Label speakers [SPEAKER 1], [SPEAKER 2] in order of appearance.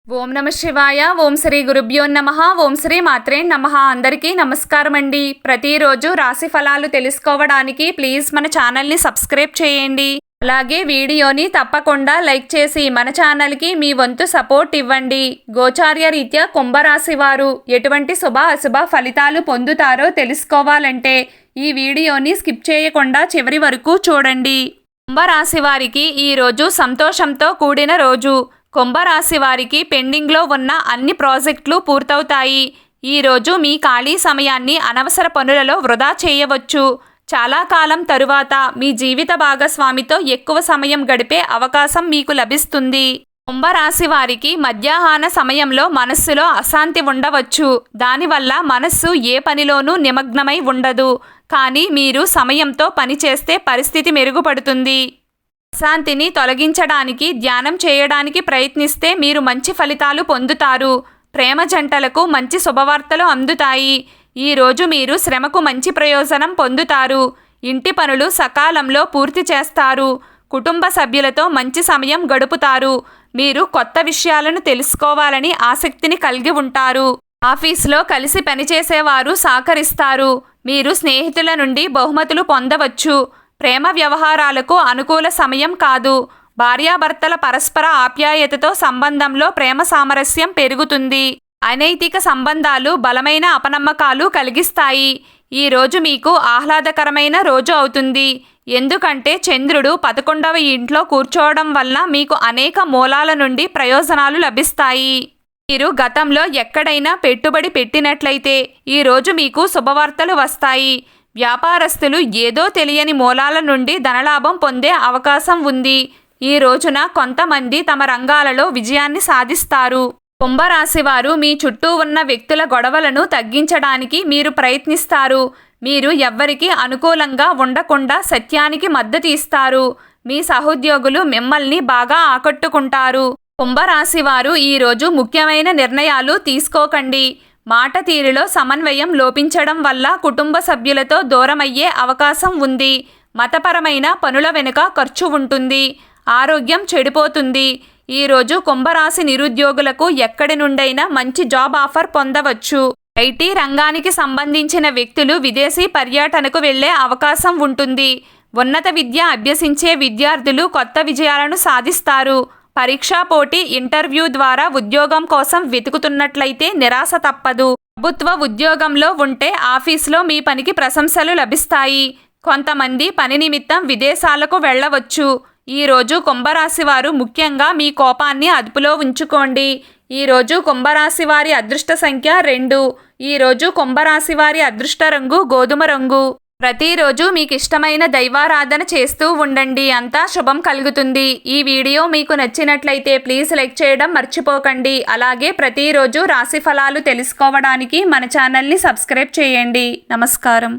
[SPEAKER 1] ఓం నమ శివాయ. ఓం శ్రీ గురుభ్యో నమః. ఓం శ్రీ మాత్రే నమః. అందరికీ నమస్కారం అండి. ప్రతిరోజు రాశి ఫలాలు తెలుసుకోవడానికి ప్లీజ్ మన ఛానల్ని సబ్స్క్రైబ్ చేయండి. అలాగే వీడియోని తప్పకుండా లైక్ చేసి మన ఛానల్కి మీ వంతు సపోర్ట్ ఇవ్వండి. గోచార్య రీత్యా కుంభరాశి వారు ఎటువంటి శుభ అశుభ ఫలితాలు పొందుతారో తెలుసుకోవాలంటే ఈ వీడియోని స్కిప్ చేయకుండా చివరి వరకు చూడండి. కుంభరాశి వారికి ఈరోజు సంతోషంతో కూడిన రోజు. కుంభరాశి వారికి పెండింగ్లో ఉన్న అన్ని ప్రాజెక్టులు పూర్తవుతాయి. ఈరోజు మీ ఖాళీ సమయాన్ని అనవసర పనులలో వృధా చేయవచ్చు. చాలా కాలం తరువాత మీ జీవిత భాగస్వామితో ఎక్కువ సమయం గడిపే అవకాశం మీకు లభిస్తుంది. కుంభరాశి వారికి మధ్యాహ్న సమయంలో మనస్సులో అశాంతి ఉండవచ్చు. దానివల్ల మనస్సు ఏ పనిలోనూ నిమగ్నమై ఉండదు. కానీ మీరు సమయంతో పనిచేస్తే పరిస్థితి మెరుగుపడుతుంది. అశాంతిని తొలగించడానికి ధ్యానం చేయడానికి ప్రయత్నిస్తే మీరు మంచి ఫలితాలు పొందుతారు. ప్రేమ జంటలకు మంచి శుభవార్తలు అందుతాయి. ఈరోజు మీరు శ్రమకు మంచి ప్రయోజనం పొందుతారు. ఇంటి పనులు సకాలంలో పూర్తి చేస్తారు. కుటుంబ సభ్యులతో మంచి సమయం గడుపుతారు. మీరు కొత్త విషయాలను తెలుసుకోవాలని ఆసక్తిని కలిగి ఉంటారు. ఆఫీసులో కలిసి పనిచేసేవారు సహకరిస్తారు. మీరు స్నేహితుల నుండి బహుమతులు పొందవచ్చు. ప్రేమ వ్యవహారాలకు అనుకూల సమయం కాదు. భార్యాభర్తల పరస్పర ఆప్యాయతతో సంబంధంలో ప్రేమ సామరస్యం పెరుగుతుంది. అనైతిక సంబంధాలు బలమైన అపనమ్మకాలు కలిగిస్తాయి. ఈరోజు మీకు ఆహ్లాదకరమైన రోజు అవుతుంది. ఎందుకంటే చంద్రుడు 11వ ఇంట్లో కూర్చోవడం వల్ల మీకు అనేక మూలాల నుండి ప్రయోజనాలు లభిస్తాయి. మీరు గతంలో ఎక్కడైనా పెట్టుబడి పెట్టినట్లయితే ఈరోజు మీకు శుభవార్తలు వస్తాయి. వ్యాపారస్తులు ఏదో తెలియని మూలాల నుండి ధనలాభం పొందే అవకాశం ఉంది. ఈ రోజున కొంతమంది తమ రంగాలలో విజయాన్ని సాధిస్తారు. కుంభరాశి వారు మీ చుట్టూ ఉన్న వ్యక్తుల గొడవలను తగ్గించడానికి మీరు ప్రయత్నిస్తారు. మీరు ఎవ్వరికీ అనుకూలంగా ఉండకుండా సత్యానికి మద్దతు ఇస్తారు. మీ సహోద్యోగులు మిమ్మల్ని బాగా ఆకట్టుకుంటారు. కుంభరాశి వారు ఈరోజు ముఖ్యమైన నిర్ణయాలు తీసుకోకండి. మాట తీరులో సమన్వయం లోపించడం వల్ల కుటుంబ సభ్యులతో దూరమయ్యే అవకాశం ఉంది. మతపరమైన పనుల వెనుక ఖర్చు ఉంటుంది. ఆరోగ్యం చెడిపోతుంది. ఈరోజు కుంభరాశి నిరుద్యోగులకు ఎక్కడి నుండైనా మంచి జాబ్ ఆఫర్ పొందవచ్చు. ఐటీ రంగానికి సంబంధించిన వ్యక్తులు విదేశీ పర్యటనకు వెళ్లే అవకాశం ఉంటుంది. ఉన్నత విద్య అభ్యసించే విద్యార్థులు కొత్త విజయాలను సాధిస్తారు. పరీక్షా పోటీ ఇంటర్వ్యూ ద్వారా ఉద్యోగం కోసం వెతుకుతున్నట్లయితే నిరాశ తప్పదు. ప్రభుత్వ ఉద్యోగంలో ఉంటే ఆఫీసులో మీ పనికి ప్రశంసలు లభిస్తాయి. కొంతమంది పని నిమిత్తం విదేశాలకు వెళ్ళవచ్చు. ఈరోజు కుంభరాశి వారు ముఖ్యంగా మీ కోపాన్ని అదుపులో ఉంచుకోండి. ఈరోజు కుంభరాశి వారి అదృష్ట సంఖ్య 2. ఈరోజు కుంభరాశి వారి అదృష్ట రంగు గోధుమ రంగు. ప్రతిరోజు మీకు ఇష్టమైన దైవారాధన చేస్తూ ఉండండి. అంతా శుభం కలుగుతుంది. ఈ వీడియో మీకు నచ్చినట్లయితే ప్లీజ్ లైక్ చేయడం మర్చిపోకండి. అలాగే ప్రతిరోజు రాశి ఫలాలు తెలుసుకోవడానికి మన ఛానల్ని సబ్స్క్రైబ్ చేయండి. నమస్కారం.